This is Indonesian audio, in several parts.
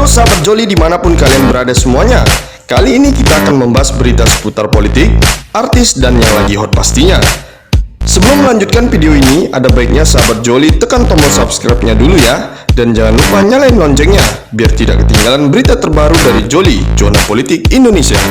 Halo sahabat Joli dimanapun kalian berada semuanya. Kali ini kita akan membahas berita seputar politik, artis, dan yang lagi hot pastinya. Sebelum melanjutkan video ini, ada baiknya sahabat Joli tekan tombol subscribe-nya dulu ya. Dan jangan lupa nyalain loncengnya, biar tidak ketinggalan berita terbaru dari Joli, Zona Politik Indonesia.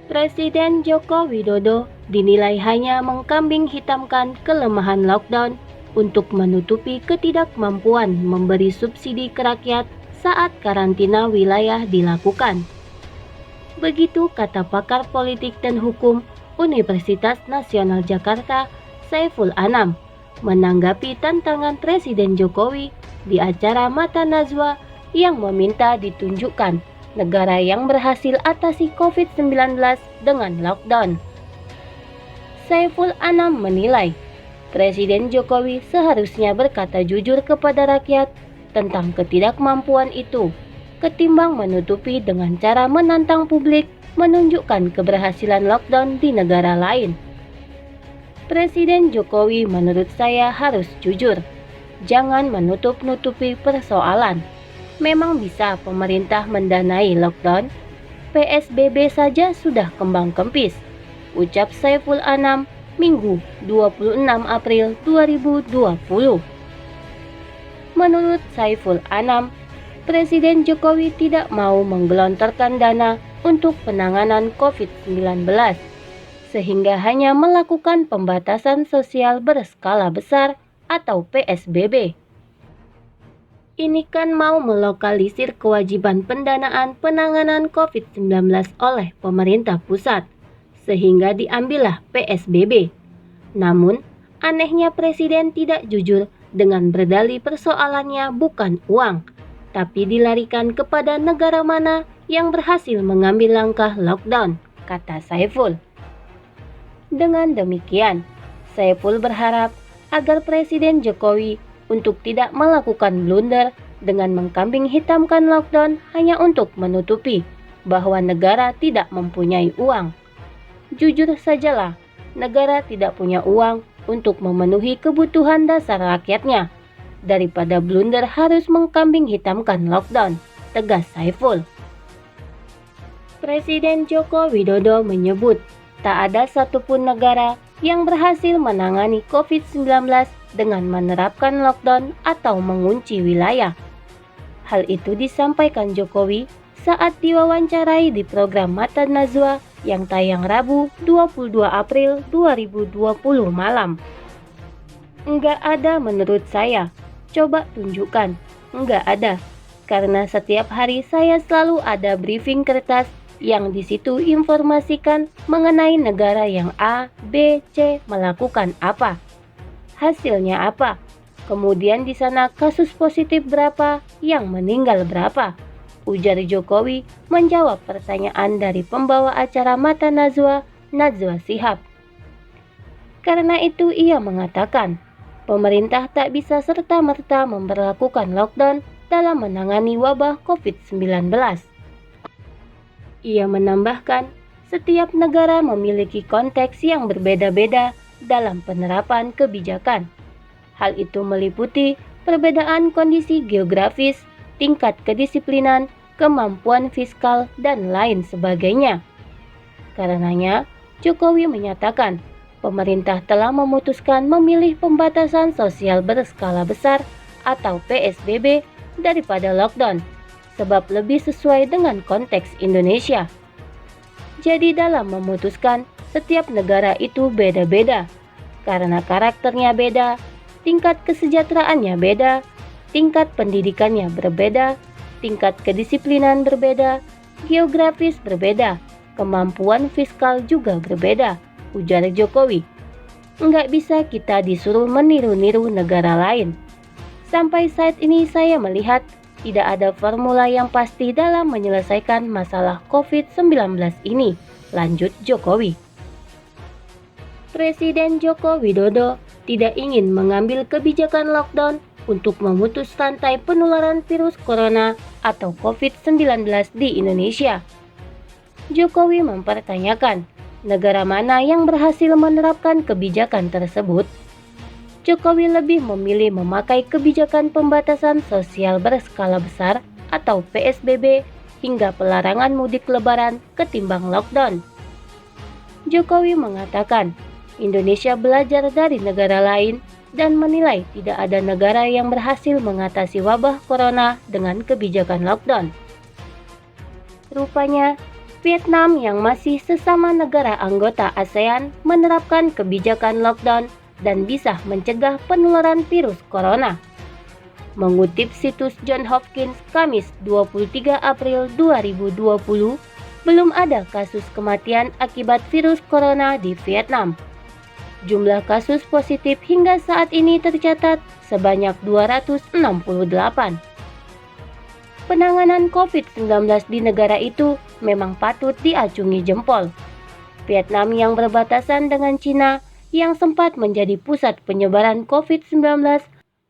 Presiden Joko Widodo dinilai hanya mengkambing hitamkan kelemahan lockdown untuk menutupi ketidakmampuan memberi subsidi ke rakyat saat karantina wilayah dilakukan. Begitu kata pakar politik dan hukum Universitas Nasional Jakarta, Saiful Anam, menanggapi tantangan Presiden Jokowi di acara Mata Najwa yang meminta ditunjukkan negara yang berhasil atasi COVID-19 dengan lockdown. Saiful Anam menilai Presiden Jokowi seharusnya berkata jujur kepada rakyat tentang ketidakmampuan itu, ketimbang menutupi dengan cara menantang publik menunjukkan keberhasilan lockdown di negara lain. Presiden Jokowi menurut saya harus jujur, jangan menutup-nutupi persoalan. Memang bisa pemerintah mendanai lockdown, PSBB saja sudah kembang kempis, ucap Saiful Anam Minggu 26 April 2020. Menurut Saiful Anam, Presiden Jokowi tidak mau menggelontorkan dana untuk penanganan COVID-19, sehingga hanya melakukan pembatasan sosial berskala besar atau PSBB. Ini kan mau melokalisir kewajiban pendanaan penanganan COVID-19 oleh pemerintah pusat, sehingga diambillah PSBB. Namun, anehnya Presiden tidak jujur dengan berdalih persoalannya bukan uang, tapi dilarikan kepada negara mana yang berhasil mengambil langkah lockdown, kata Saiful. Dengan demikian, Saiful berharap agar Presiden Jokowi untuk tidak melakukan blunder dengan mengkambing hitamkan lockdown hanya untuk menutupi bahwa negara tidak mempunyai uang. Jujur sajalah, negara tidak punya uang untuk memenuhi kebutuhan dasar rakyatnya, daripada blunder harus mengkambing hitamkan lockdown, tegas Saiful. Presiden Joko Widodo menyebut tak ada satupun negara yang berhasil menangani COVID-19 dengan menerapkan lockdown atau mengunci wilayah. Hal itu disampaikan Jokowi saat diwawancarai di program Mata Najwa yang tayang Rabu 22 April 2020 malam. Enggak ada menurut saya, coba tunjukkan. Enggak ada, karena setiap hari saya selalu ada briefing kertas yang di situ informasikan mengenai negara yang A, B, C melakukan apa. Hasilnya apa? Kemudian di sana kasus positif berapa, yang meninggal berapa? Ujar Jokowi menjawab pertanyaan dari pembawa acara Mata Najwa, Najwa Shihab. Karena itu ia mengatakan, pemerintah tak bisa serta-merta memberlakukan lockdown dalam menangani wabah COVID-19. Ia menambahkan, setiap negara memiliki konteks yang berbeda-beda dalam penerapan kebijakan. Hal itu meliputi perbedaan kondisi geografis, tingkat kedisiplinan, kemampuan fiskal, dan lain sebagainya. Karenanya, Jokowi menyatakan, pemerintah telah memutuskan memilih pembatasan sosial berskala besar atau PSBB daripada lockdown, sebab lebih sesuai dengan konteks Indonesia. Jadi dalam memutuskan, setiap negara itu beda-beda, karena karakternya beda, tingkat kesejahteraannya beda, tingkat pendidikannya berbeda, tingkat kedisiplinan berbeda, geografis berbeda, kemampuan fiskal juga berbeda, ujar Jokowi. Enggak bisa kita disuruh meniru-niru negara lain. Sampai saat ini saya melihat tidak ada formula yang pasti dalam menyelesaikan masalah COVID-19 ini, lanjut Jokowi. Presiden Joko Widodo tidak ingin mengambil kebijakan lockdown untuk memutus rantai penularan virus corona atau COVID-19 di Indonesia. Jokowi mempertanyakan negara mana yang berhasil menerapkan kebijakan tersebut. Jokowi lebih memilih memakai kebijakan pembatasan sosial berskala besar atau PSBB hingga pelarangan mudik lebaran ketimbang lockdown. Jokowi mengatakan, Indonesia belajar dari negara lain dan menilai tidak ada negara yang berhasil mengatasi wabah corona dengan kebijakan lockdown. Rupanya, Vietnam yang masih sesama negara anggota ASEAN menerapkan kebijakan lockdown dan bisa mencegah penularan virus corona. Mengutip situs Johns Hopkins Kamis 23 April 2020, belum ada kasus kematian akibat virus corona di Vietnam. Jumlah kasus positif hingga saat ini tercatat sebanyak 268. Penanganan COVID-19 di negara itu memang patut diacungi jempol. Vietnam yang berbatasan dengan Cina yang sempat menjadi pusat penyebaran COVID-19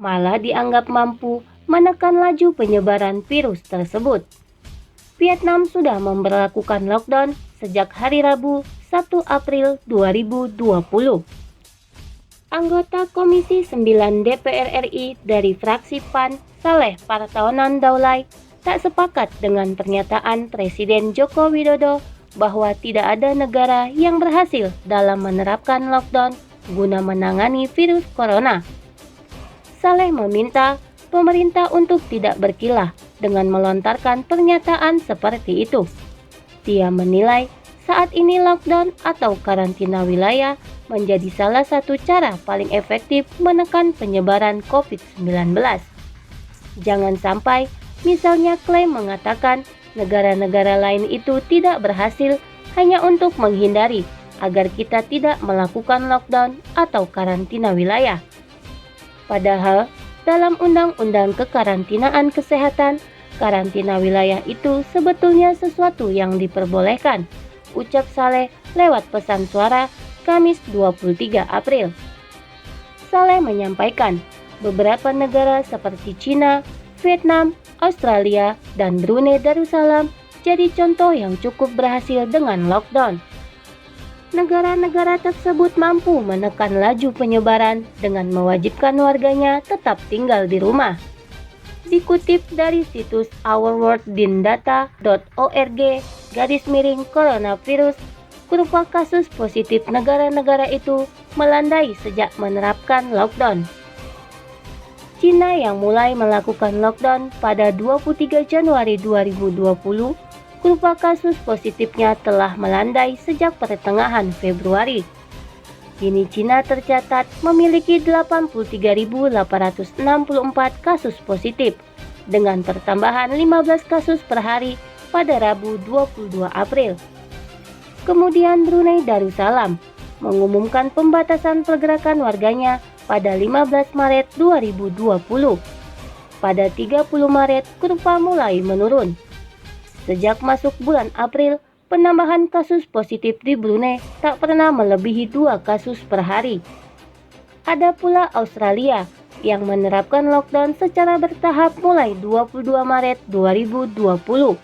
malah dianggap mampu menekan laju penyebaran virus tersebut. Vietnam sudah memberlakukan lockdown sejak hari Rabu 1 April 2020. Anggota Komisi 9 DPR RI dari fraksi PAN, Saleh Partaunan Daulay, tak sepakat dengan pernyataan Presiden Joko Widodo bahwa tidak ada negara yang berhasil dalam menerapkan lockdown guna menangani virus corona. Saleh meminta pemerintah untuk tidak berkilah dengan melontarkan pernyataan seperti itu. Dia menilai saat ini lockdown atau karantina wilayah menjadi salah satu cara paling efektif menekan penyebaran COVID-19. Jangan sampai misalnya klaim mengatakan negara-negara lain itu tidak berhasil hanya untuk menghindari agar kita tidak melakukan lockdown atau karantina wilayah. Padahal, dalam Undang-Undang Kekarantinaan Kesehatan, karantina wilayah itu sebetulnya sesuatu yang diperbolehkan, ucap Saleh lewat pesan suara Kamis 23 April. Saleh menyampaikan, beberapa negara seperti Cina, Vietnam, Australia, dan Brunei Darussalam jadi contoh yang cukup berhasil dengan lockdown. Negara-negara tersebut mampu menekan laju penyebaran dengan mewajibkan warganya tetap tinggal di rumah. Dikutip dari situs ourworldindata.org/coronavirus, kurva kasus positif negara-negara itu melandai sejak menerapkan lockdown. Cina yang mulai melakukan lockdown pada 23 Januari 2020, kurva kasus positifnya telah melandai sejak pertengahan Februari. Kini Cina tercatat memiliki 83.864 kasus positif, dengan pertambahan 15 kasus per hari pada Rabu 22 April. Kemudian Brunei Darussalam mengumumkan pembatasan pergerakan warganya pada 15 Maret 2020. Pada 30 Maret, kurva mulai menurun. Sejak masuk bulan April, penambahan kasus positif di Brunei tak pernah melebihi 2 kasus per hari. Ada pula Australia yang menerapkan lockdown secara bertahap mulai 22 Maret 2020.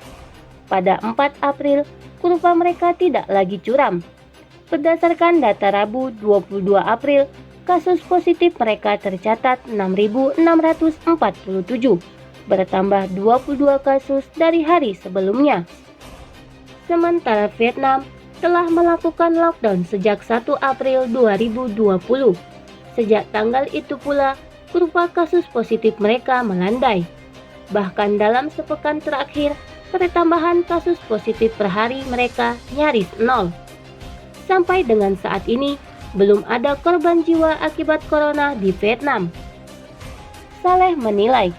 Pada 4 April, kurva mereka tidak lagi curam. Berdasarkan data Rabu 22 April, kasus positif mereka tercatat 6.647. Bertambah 22 kasus dari hari sebelumnya. Sementara Vietnam telah melakukan lockdown sejak 1 April 2020. Sejak tanggal itu pula, kurva kasus positif mereka melandai. Bahkan dalam sepekan terakhir, pertambahan kasus positif per hari mereka nyaris nol. Sampai dengan saat ini, belum ada korban jiwa akibat corona di Vietnam. Saleh menilai,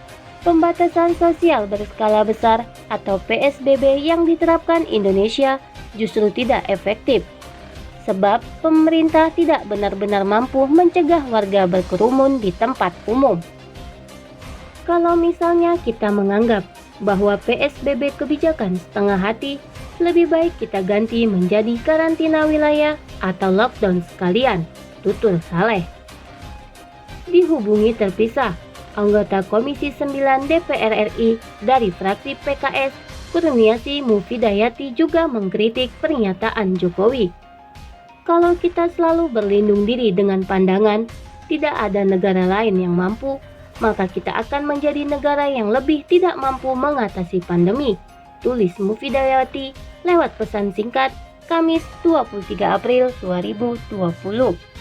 pembatasan sosial berskala besar atau PSBB yang diterapkan Indonesia justru tidak efektif, sebab pemerintah tidak benar-benar mampu mencegah warga berkerumun di tempat umum. Kalau misalnya kita menganggap bahwa PSBB kebijakan setengah hati, lebih baik kita ganti menjadi karantina wilayah atau lockdown sekalian, tutur Saleh. Dihubungi terpisah, anggota Komisi 9 DPR RI dari fraksi PKS, Kurniasi Mufidayati juga mengkritik pernyataan Jokowi. Kalau kita selalu berlindung diri dengan pandangan, tidak ada negara lain yang mampu maka kita akan menjadi negara yang lebih tidak mampu mengatasi pandemi. Tulis Mufidayati lewat pesan singkat Kamis 23 April 2020.